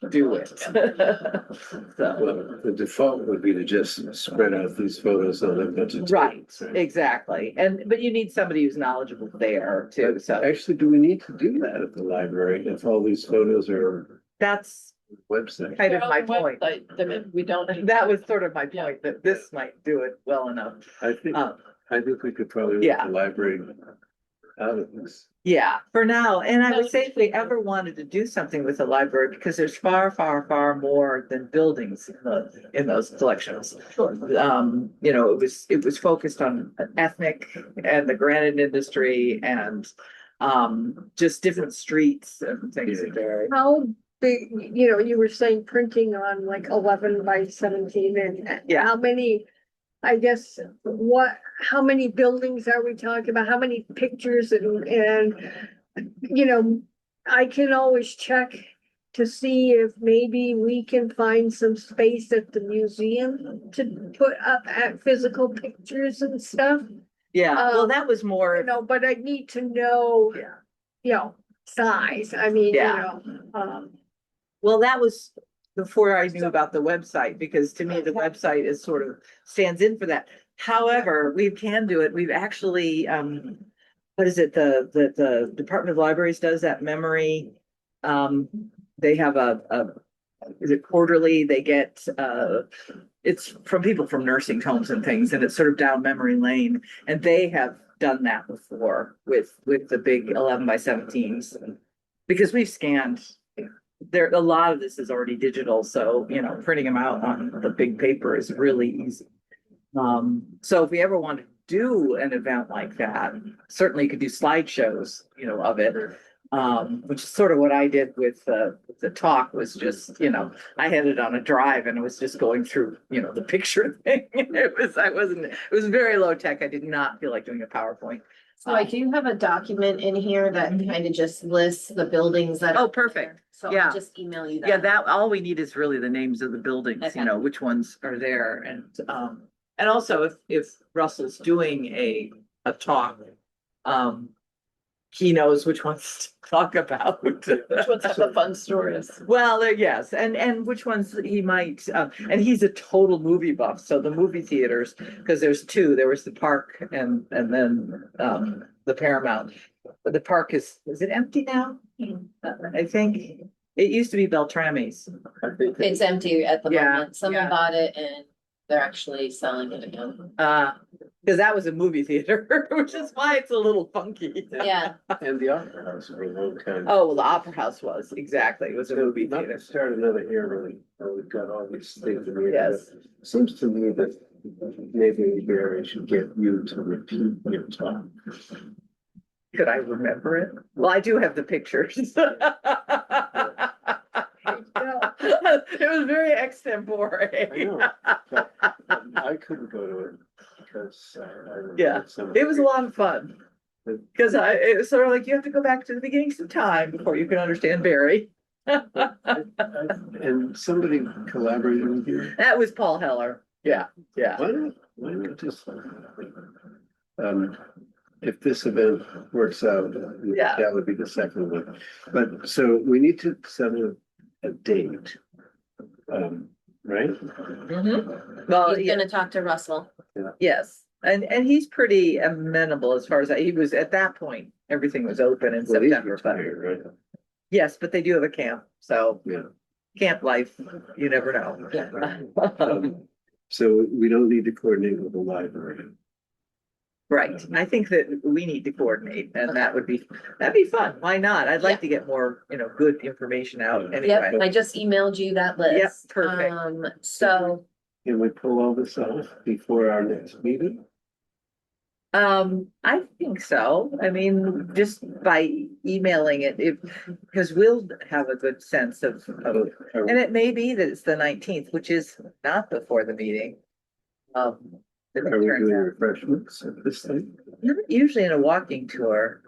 do it. So, Well, the default would be to just spread out these photos on a bunch of. right, exactly. But you need somebody who's knowledgeable there too, so Actually, do we need to do that at the library if all these photos are that's website? kind of They're on my the point. website, that we don't. That was sort of my point, that this might do it well enough. I think we could probably. Yeah. Let the library out of this. Yeah, for now. And I would say if we ever wanted to do something with the library, because there's far, far, far more than buildings in those collections. It was focused on ethnic and the granite industry and just different streets and things like that. How big, you were saying printing on like 11 by 17 and Yeah. how many, I guess, how many buildings are we talking about? How many pictures and I can always check to see if maybe we can find some space at the museum to put up at physical pictures and stuff, Yeah, well, Um, that was more, but I need to know, size. I mean, Yeah. Well, that was before I knew about the website, because to me, the website is sort of stands in for that. However, we can do it. We've actually, what is it? The Department of Libraries does that memory they have is it quarterly? They get, it's from people from nursing homes and things, and it's sort of down memory lane. And they have done that before with the big 11x17s. Because we've scanned, a lot of this is already digital, so, printing them out on the big paper is really easy. So if we ever want to do an event like that, certainly you could do slideshows, of it. Which is sort of what I did with the talk, was just, I had it on a drive and it was just going through, the picture thing. It was very low tech. I did not feel like doing a PowerPoint. So I do have a document in here that kind of just lists the buildings that. Oh, perfect. So Yeah. I'll just email you that. Yeah, all we need is really the names of the buildings, Okay. which ones are there. And also if Russell's doing a talk, he knows which ones to talk about. Which ones have the fun stories? Well, yes, and which ones he might, and he's a total movie buff, so the movie theaters, because there's two, there was the Park and then the Paramount. But the Park is it empty now? I think, it used to be Beltrami's. It's empty at the Yeah, moment. Someone yeah. bought it and they're actually selling it again. Because that was a movie theater, which is why it's a little funky. Yeah. And the Opera House for a long time. Oh, well, the Opera House was, exactly, it was a movie Not theater. to start another era, we've got all these things. in here, Yes. but it seems to me that maybe Barry should get you to repeat your talk. Could I remember it? Well, I do have the pictures. It was very extempore. I know, but I couldn't go to it because Yeah, it was a lot of fun. Because it was sort of like, you have to go back to the beginning some time before you can understand Barry. And somebody collaborated with you. That was Paul Heller. Yeah. Why not just, if this event works out, Yeah. that would be the second one. But, so we need to set a date. Right? Well, He's gonna talk to Russell. yes, and he's pretty amenable as far as he was at that point. Everything was open in Well, he's September. But retired, right? yes, but they do have a camp, so Yeah. camp life, you never know. Yeah. So we don't need to coordinate with the library. Right, I think that we need to coordinate, and that'd be fun. Why not? I'd like to get more, good information out Yep, anyway. I just emailed you that list. perfect. So Can we pull all this off before our next meeting? I think so. I mean, just by emailing it, because we'll have a good sense of, and it may be that it's the 19th, which is not before the meeting. As it Are we turns doing out. refreshments at this time? Not usually in a walking tour.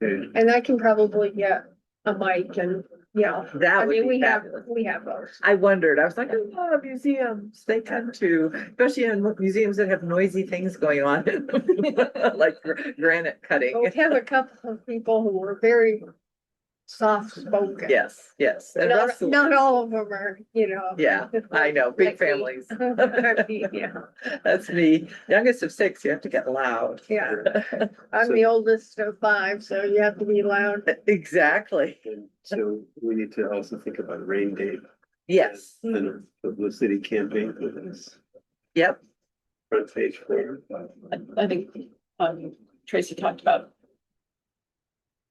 Okay. And I can probably get a mic and, That I would mean, be fabulous. we have those. I wondered, I was like, oh, museums, they tend to, especially in museums that have noisy things going on, like granite cutting. We have a couple of people who were very soft spoken. Yes. And Russell- Not all of them are, Yeah, I know, big like me. families. Yeah, That's me, youngest of 6, you have to get loud. yeah. I'm the oldest of 5, so you have to be loud. Exactly, And so we need to also think about a rain date yes, and a publicity campaign for this yep, front page for. I think, Tracy talked about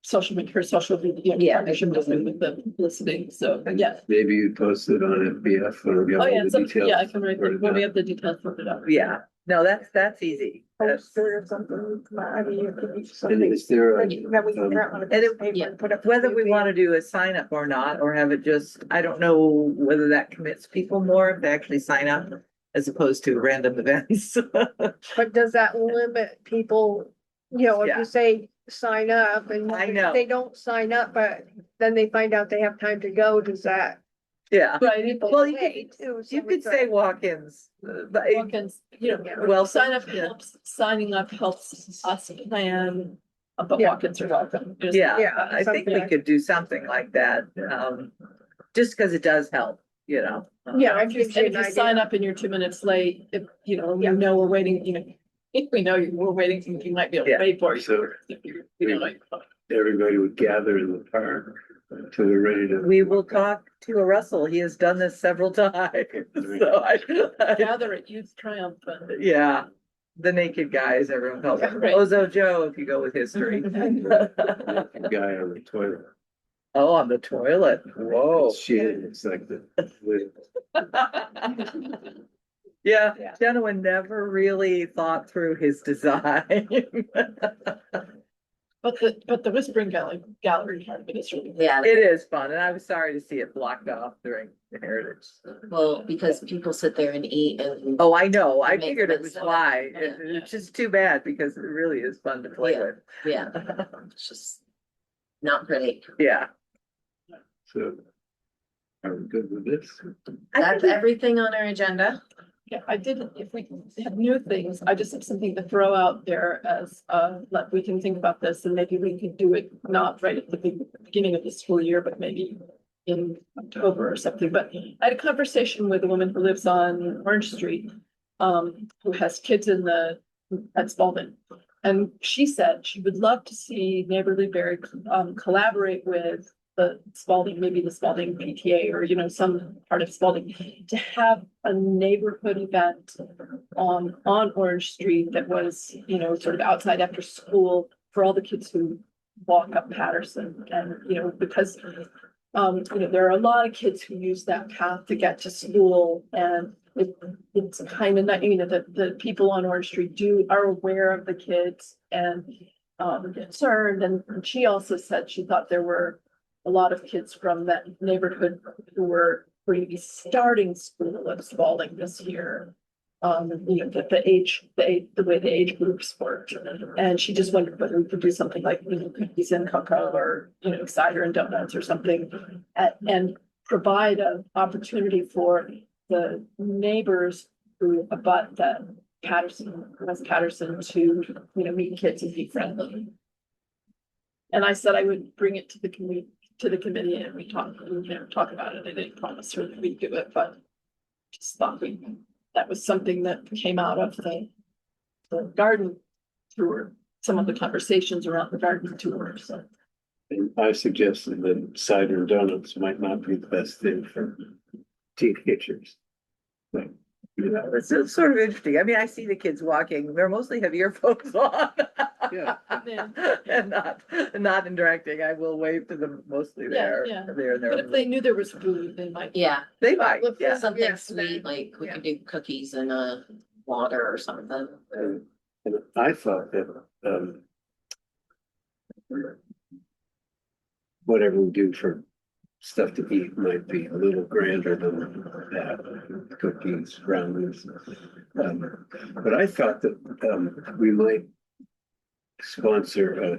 social media, Yeah. partnership doesn't with the publicity, so, yeah. Maybe you post it on FBF or we have Oh, yeah, all the so, details. yeah, I can write, sorted when we out. have the details sorted out. yeah, no, that's easy. That's- Poster or something. I mean, it could be And something is there a, that we can print on a And piece it- of paper and put up. Whether we want to do a sign up or not, or have it just, I don't know whether that commits people more if they actually sign up as opposed to random events. But does that limit people, if Yeah. you say sign up and I know. they don't sign up, but then they find out they have time to go, does that? Yeah, Right, well, you Way could, too, so you could it's say like- walk-ins, but it- Walk-ins, well, well, sign up yeah. helps, signing up helps us plan, but Yeah. walk-ins are welcome. Just- yeah, Yeah, I think something we like- could do something like that. Just because it does help, Yeah, And it if gives you an you sign idea. up and you're 2 minutes late, if, we Yeah. know we're waiting, if we know we're waiting, you might be able to Yeah. pay for it. So- everybody would gather in the park till we're ready to. We will talk to a Russell. He has done this several times. So Gather at Youth Triumphant. yeah, the naked guys, everyone calls him Right. Ozo Joe if you go with history. Guy on the toilet. Oh, on the toilet. Whoa. She is like the. Yeah, Yeah. gentleman never really thought through his design. But the Whispering Gallery part of it is really. Yeah, It is fun, and I was sorry to see it blocked off during the Heritage. well, because people sit there and eat and. Oh, I know. I It makes figured it sense. was why. Yeah. It's just too bad because it really is fun to play Yeah. with. Yeah, it's just not pretty. Yeah. So. Are we good with this? That's everything on our agenda. Yeah, I didn't, if we have new things, I just have something to throw out there as, like, we can think about this and maybe we could do it not right at the beginning of the school year, but maybe in October or something. But I had a conversation with a woman who lives on Orange Street, who has kids at Spalding. And she said she would love to see Neighborly Barre, collaborate with the Spalding, maybe the Spalding PTA or, some part of Spalding to have a neighborhood event on Orange Street that was, sort of outside after school for all the kids who walk up Patterson and, because there are a lot of kids who use that path to get to school and it's kind of not, the people on Orange Street are aware of the kids and concerned. And she also said she thought there were a lot of kids from that neighborhood who were going to be starting school at Spalding this year. The way the age groups worked. And she just wondered whether we could do something like, cookies and cocoa or, cider and donuts or something. And provide an opportunity for the neighbors who abut that West Patterson to, meet kids and be friendly. And I said I would bring it to the committee and we talk about it. I didn't promise her that we'd do it, but just thought that was something that came out of the garden tour, some of the conversations around the garden tour, so. And I suggested that cider and donuts might not be the best thing for teenagers. But, It's sort of interesting. I mean, I see the kids walking, they're mostly have earphones on. Yeah. And not interacting. I will wave to them mostly there. Yeah. There, But if they knew there was food, they might. Yeah, They might, Look for yeah. something Yeah. sweet, like we Yeah. could do cookies and water or something. And I thought that, whatever we do for stuff to eat might be a little grander than that, cookies, brownies. But I thought that, we might sponsor a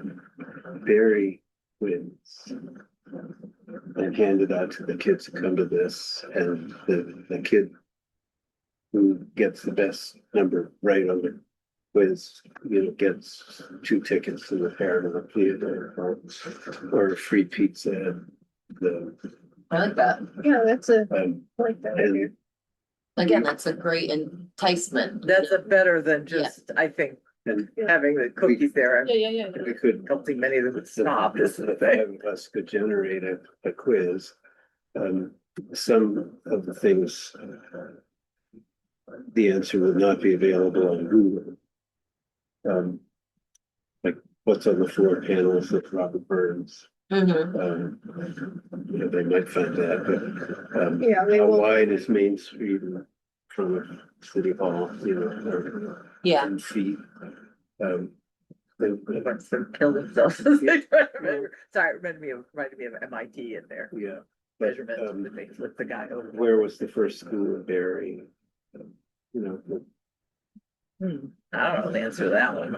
berry quiz and hand it out to the kids who come to this, and the kid who gets the best number right on the quiz, gets 2 tickets to the Paramount Theater or a free pizza at the, I like that. Yeah, that's um, I like that idea. and, Again, that's a great enticement. That's a better than just, I think, and having the cookies there. Yeah. we could. Don't think many of them would stop, this is the The thing. 5 of us could generate a quiz. Some of the things, the answer would not be available on Google. Like what's on the 4 panels of Robert Burns. Mhm. They might find that, but Yeah, they how will. wide is Main Street from City Hall, or Yeah, 10 feet? Some kill themselves. Sorry, it reminded me of MIT in there. Yeah, but, Measurement, they flip the guy over. where was the first school in Barre? I don't know the answer to that one.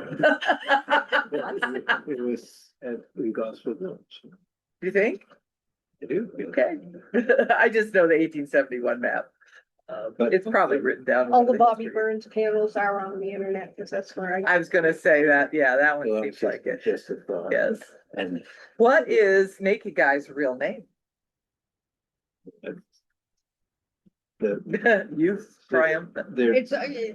It was in Gosford Village. Do you think? I do. Okay. I just know the 1871 map. But- It's probably written down. All the in Bobby history. Burns panels are on the internet, because that's where I. I was gonna say that, yeah, that one Well, seems it's like it. just a thought. Yes. And What is Naked Guy's real name? the, Youth Triumphant. there, It's, that Youth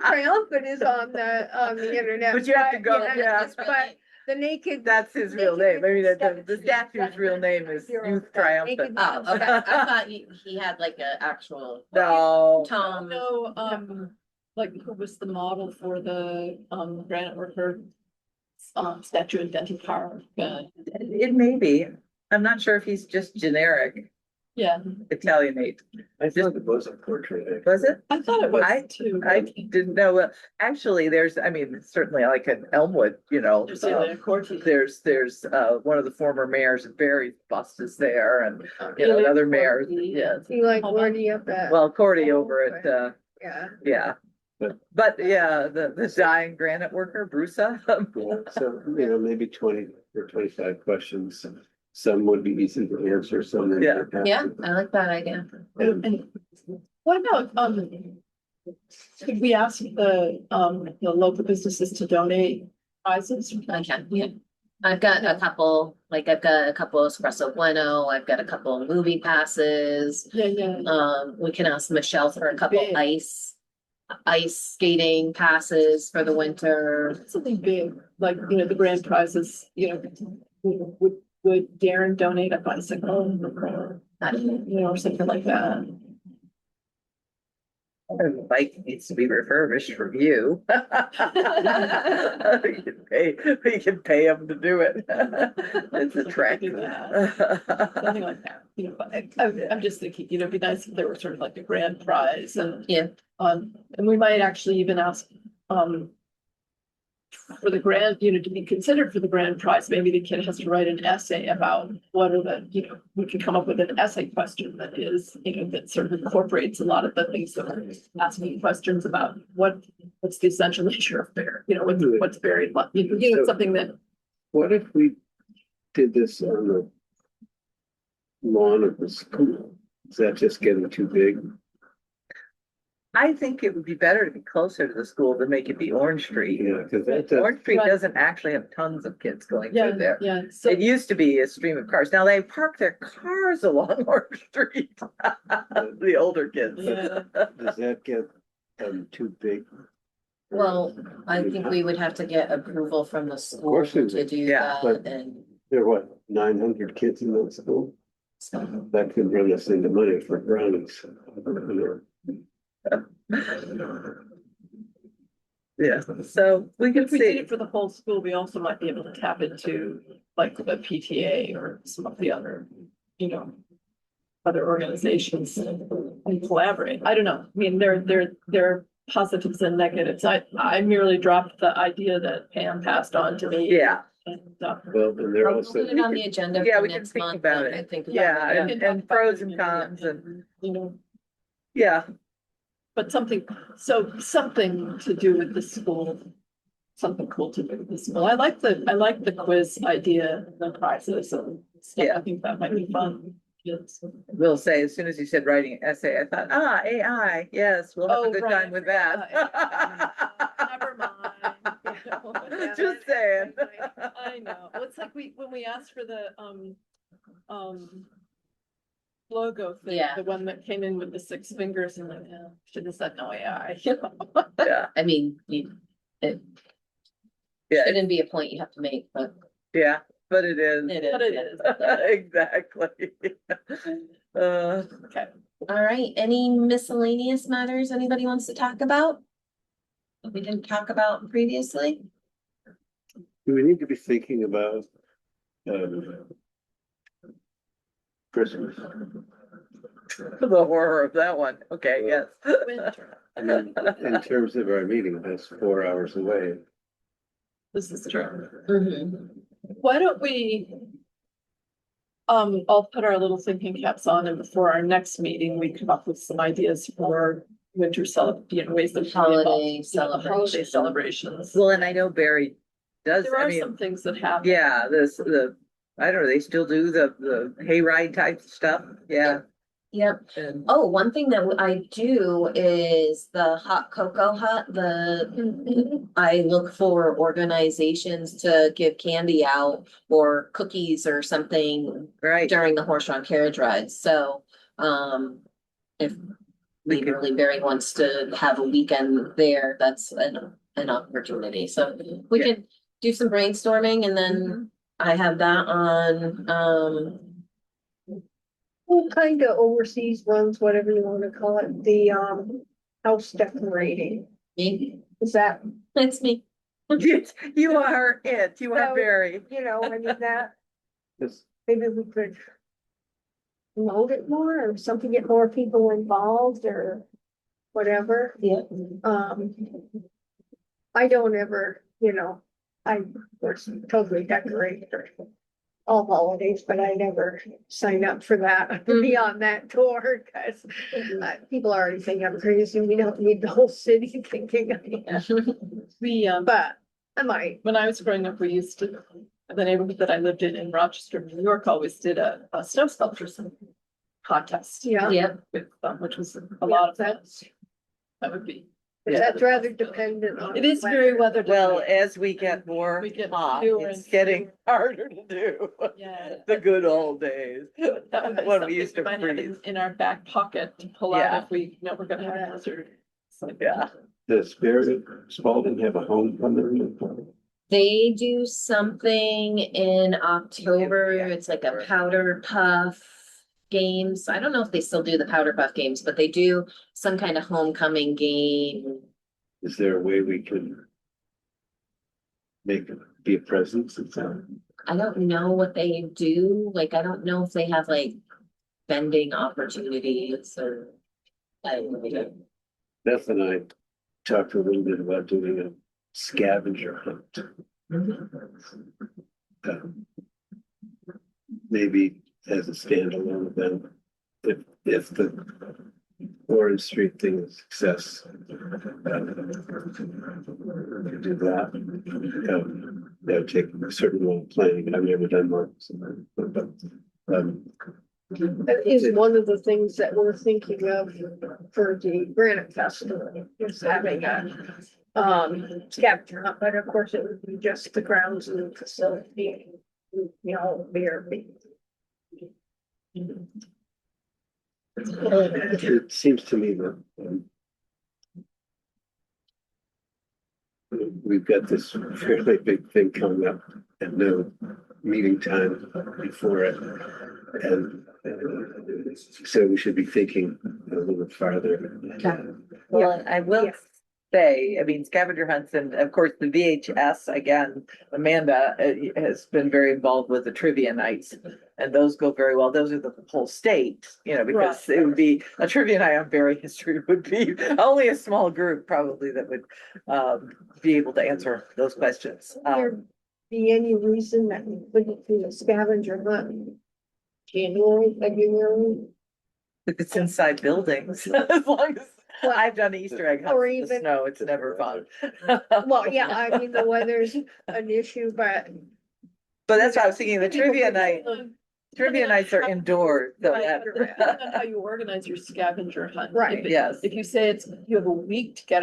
Triumphant is on the internet. But you have to go, yeah, yeah. It's really- But The naked. That's his real name. I mean, the statue's real name is Youth Triumphant. Oh, okay. I thought he had like an actual No. Tom. No, like who was the model for the granite worker statue in Denton Park? It may be. I'm not sure if he's just generic Yeah, Italianate. I thought it was a portrait. Was it? I thought it was I- too. I didn't know. Actually, I mean, certainly like an Elmwood, There's a Corti. there's one of the former mayors, Barry's bust is there, and another mayor, yes. You like Gordy up at. Well, Cordy over at Yeah. yeah. But yeah, the dying granite worker, Brusa. Yeah, so, maybe 20 or 25 questions. Some would be easy to answer, some. would Yeah. have Yeah, to- I like that idea. And what about, could we ask the local businesses to donate prizes? I can, yeah. I've got a couple espresso bueno, I've got a couple movie passes. Yeah. We can ask Michelle for a couple Big. ice skating passes for the winter. Something big, like, the grand prizes, would Darren donate a bicycle? Or something like that. The bike needs to be refurbished for you. We can pay him to do it. It's a trek. Something like that, but I'm just thinking, it'd be nice if there were sort of like a grand prize and. Yeah. And we might actually even ask, for the grand, to be considered for the grand prize, maybe the kid has to write an essay about what are the, we can come up with an essay question that is, that sort of incorporates a lot of the things that we're asking questions about. What's the essential nature of bear, what's buried, something that. What if we did this on the lawn of the school? Is that just getting too big? I think it would be better to be closer to the school than make it be Orange Street. Yeah, because that's, Orange Street Right. doesn't actually have tons of kids going Yeah, through there. yeah, so. It used to be a stream of cars. Now they park their cars along Orange Street. The older kids. Yeah. does that get too big? Well, I think we would have to get approval from the school course we to would. do Yeah, that and. There are what, 900 kids in that school? So, That could run us into money for brownies. Yeah, so we can If we did see. it for the whole school, we also might be able to tap into like the PTA or some of the other, other organizations and collaborate. I don't know. I mean, there are positives and negatives. I merely dropped the idea that Pam passed on to me. Yeah, And, Well, and they're we'll also, put it on the agenda Yeah, for we can next think month. about and it. I think. Yeah, we can talk and about pros it and cons and, yeah, yeah, but something to do with the school. Something cool to do with the school. I like the quiz idea, the prizes and stuff. Yeah. I think that might be fun. Yes. we'll say, as soon as you said writing an essay, I thought, AI, yes, we'll have a Oh, good right. time with that. Never mind. Just saying. I know. Well, it's like when we asked for the, logo thing, Yeah. the one that came in with the 6 fingers and like, should have said no AI. Yeah, I mean, it yeah, shouldn't be a point you have to make, but yeah, but it is. it is. But it yeah. is. Exactly. Okay. All right, any miscellaneous matters anybody wants to talk about? That we didn't talk about previously? do we need to be thinking about Christmas? The horror of that one. Okay, yes. Winter. I mean, in terms of our meeting, that's 4 hours away. This is true. Mhm. Why don't we? I'll put our little thinking caps on and before our next meeting, we come up with some ideas for winter ways that. Holiday Holiday celebrations. Well, and I know Barry does, There I are mean, some things that happen. yeah, I don't know, they still do the hayride type stuff, yeah. Yep. And Oh, one thing that I do is the hot cocoa hut, I look for organizations to give candy out or cookies or something right, during the horse-drawn carriage rides. So, if We could- Waverly Berry wants to have a weekend there, that's an opportunity. So we Yeah. can, do some brainstorming and then I have that on, Who kind of oversees, runs, whatever you wanna call it, the, house decorating? me. Is that, It's me. You are it, you are So- very. you know, I mean, that, This, maybe we could promote it more or something, get more people involved or whatever. Yeah. Um, I don't ever, I was totally decorated for all holidays, but I never signed up for that, to be on that tour, cause people already think I'm crazy. We don't need the whole city thinking, We, but I might. when I was growing up, we used to, the neighborhood that I lived in Rochester, New York, always did a snow sculpture contest. Yeah. Yep. With, which was a lot of fun. That's, That would be. that's rather dependent on. It is very weather. Well, dependent. as we get more We get hot, newer it's and getting newer. harder to do. Yeah. The good old days. That would be When we something used to might have freeze. in our back pocket to pull out Yeah. if we know we're gonna have a blizzard. So, Yeah. does Barre Spalding have a homecoming? They do something in October. It's like a powder puff games. I don't know if they still do the powder puff games, but they do some kind of homecoming game. Is there a way we can be a presence in town? I don't know what they do. Like, I don't know if they have like vending opportunities or. I don't know. Beth and I talked a little bit about doing a scavenger hunt. Maybe as a standalone event, if the Orange Street thing is a success. We could do that. That would take a certain amount of planning. I've never done one. That is one of the things that we're thinking of for the Granite Festival, is having a scavenger hunt, but of course it would be just the grounds and the facility. Beer. It seems to me that we've got this fairly big thing coming up and no meeting time before it. And so we should be thinking a little farther. Well, I will Yeah. say, I mean, scavenger hunts and of course the VHS, again, Amanda has been very involved with the trivia nights. And those go very well. Those are the whole state, because Right. it would be a trivia night on Barre history would be only a small group probably that would be able to answer those questions. There be any reason that we couldn't do a scavenger hunt? January, February, It's inside buildings, as long as I've done Easter egg hunts Or in the even- snow, it's never fun. well, yeah, I mean, the weather's an issue, but But that's what I was thinking, the trivia nights are indoors, so Right, that. depending on how you organize your scavenger hunt. Right. If it- Yes. If you say you have a week to get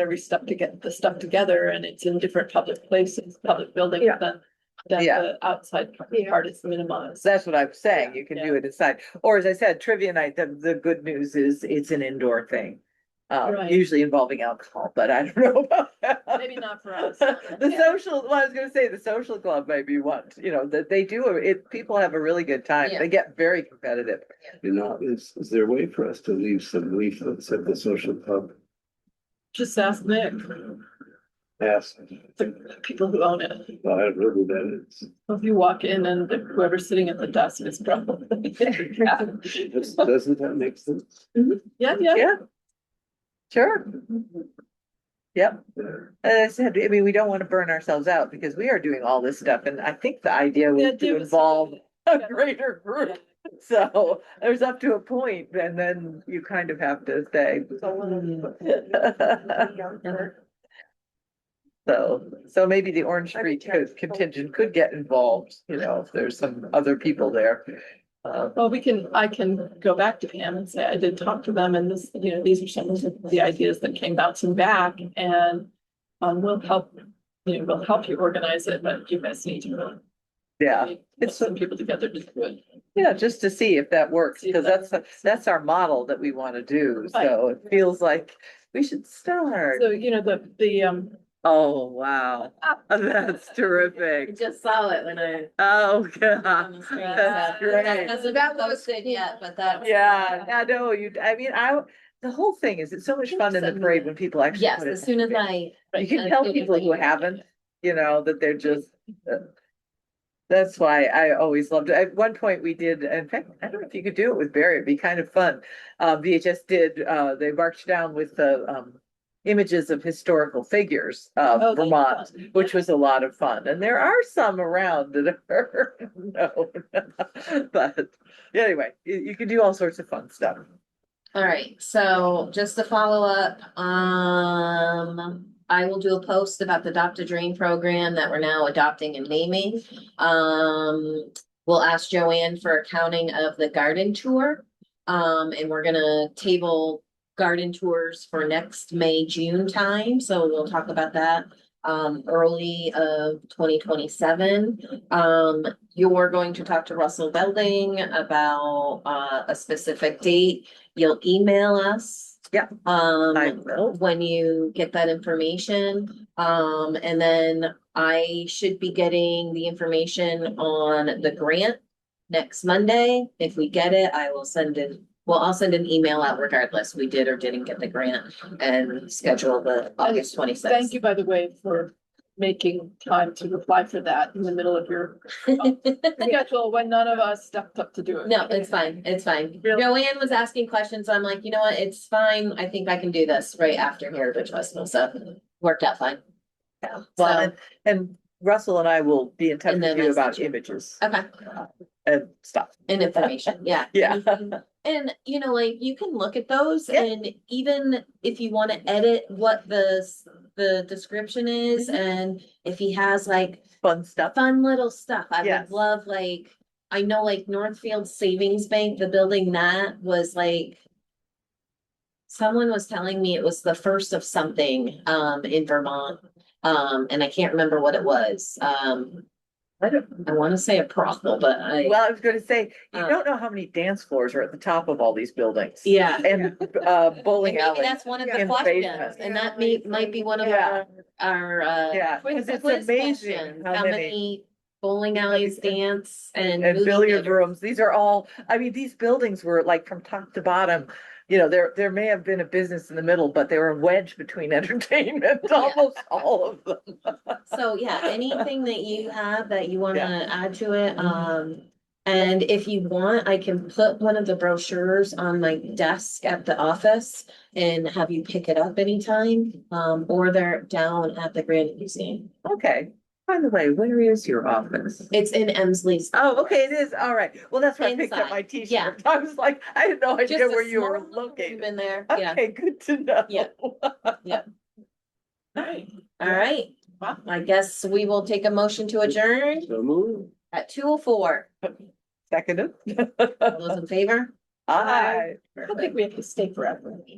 the stuff together and it's in different public places, public buildings, Yeah. then Yeah. the outside Yeah. part is minimized. That's what I'm saying, you can do Yeah. it inside, or as I said, trivia night, the good news is it's an indoor thing. Right. Usually involving alcohol, but I don't know about that. Maybe not for us. The social, well, I was gonna say, the social club might be one, that they do, people have a really good time, Yeah. they get very competitive. Is there a way for us to leave some leaflets at the social club? Just ask Nick, Ask, the people who own it. well, I don't know who that is. If you walk in and whoever's sitting at the desk is probably. Doesn't that make sense? Yeah. Yeah. Sure. Yep. As I said, I mean, we don't want to burn ourselves out because we are doing all this stuff, and I think the idea The was idea to was- involve a Yeah. greater group. So there's up to a point, and then you kind of have to say. So maybe the Orange Street contingent could get involved, if there's some other people there. Well, I can go back to Pam and say, I did talk to them and this, these are some of the ideas that came bouncing back and we'll help you organize it, but you guys need to really. Yeah, Get it's, some people together to do it. yeah, just to see if that works, See if because that that's our model that we want to do. Right. So it feels like we should start. So, the Oh, wow. That's I terrific. just saw it when I. Oh, on the God. screen, That's so That great. hasn't That been was posted yet, but that's. Yeah, I know I mean, the whole thing is, it's so much fun in the parade when people actually Yes, put it. as soon as together. I. You can as tell soon as people I who hear it. haven't, that they're just, that's why I always loved it. At one point we did, in fact, I don't know if you could do it with Barry, it'd be kind of fun. VHS did, they marched down with the, images of historical figures of Oh, that's Vermont, fun. which was a lot of fun. And there are some around that are known. But anyway, you can do all sorts of fun stuff. All right, so just to follow up, I will do a post about the Adopt a Dream program that we're now adopting and naming. We'll ask Joanne for accounting of the garden tour. And we're gonna table garden tours for next May, June time, so we'll talk about that early of 2027. You're going to talk to Russell Belding about a specific date. You'll email us. Yeah, I will. When you get that information, and then I should be getting the information on the grant next Monday. If we get it, I will send it. Well, I'll send an email out regardless. We did or didn't get the grant and schedule the August 26th. Thank you, by the way, for making time to reply for that in the middle of your schedule when none of us stepped up to do it. No, it's fine. It's fine. Really? Joanne was asking questions. I'm like, you know what? It's fine. I think I can do this right after Heritage Festival. So worked out fine. Yeah. Well, and Russell and I will be in touch And with then you message about you. images Okay. and stuff. And information. Yeah. Yeah. And like you can look at those Yeah. and even if you want to edit what the description is and if he has like Fun stuff. fun little stuff, I Yes. would love I know like Northfield Savings Bank, the building that was like someone was telling me it was the first of something in Vermont. And I can't remember what it was. I want to say a brothel, but Well, I was gonna say, you Uh, don't know how many dance floors are at the top of all these buildings. yeah. And And bowling maybe alleys. that's one of the in questions, basements. and Yeah, that might be one of Yeah. our Yeah, because it's quiz amazing questions. how How many. many bowling alleys, dance and And movie billiard theaters? rooms, these are all, I mean, these buildings were like from top to bottom. There may have been a business in the middle, but they were wedged between entertainment, almost all of them. So yeah, anything that you have that you wanna Yeah. add to it, and if you want, I can put one of the brochures on my desk at the office and have you pick it up anytime, or they're down at the Grand Museum. Okay, by the way, where is your office? It's in Emsley's. Oh, okay, it is, all right, well, that's where I picked up my Inside, yeah. t-shirt, I was like, I had no idea Just a where you were small little room located. in there, yeah. Okay, good to know. Yeah. Yeah. Right. All right, Wow. I guess we will take a motion to adjourn So move. at 2:04. Seconded. All those in favor? Aye. I don't think we have to stay forever.